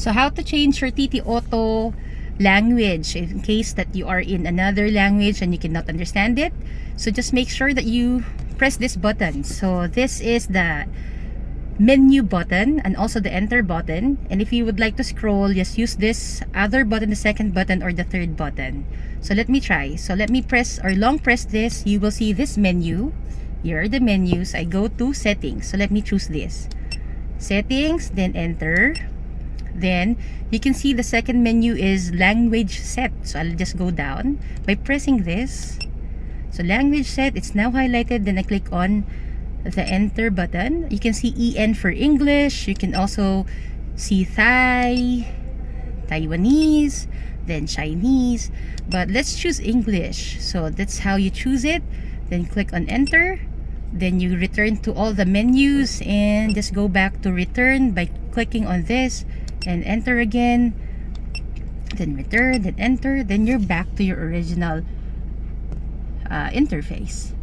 So how to change your Ttauto language in case that you are in another language and you cannot understand it. So just make sure that you press this button. So this is the menu button and also the enter button, and if you would like to scroll, just use this other button, the second button or the third button. So let me try. So let me press or long press this. You will see this menu. Here are the menus. I go to settings. So let me choose this settings, then enter. Then you can see the second menu is language set. So I'll just go down by pressing this. So language set, it's now highlighted. Then I click on the enter button. You can see EN for English. You can also see Thai, Taiwanese, then Chinese, but let's choose English. So that's how you choose it. Then click on enter. Then you return to all the menus and just go back to return by clicking on this and enter again, then return, then enter, then you're back to your original interface.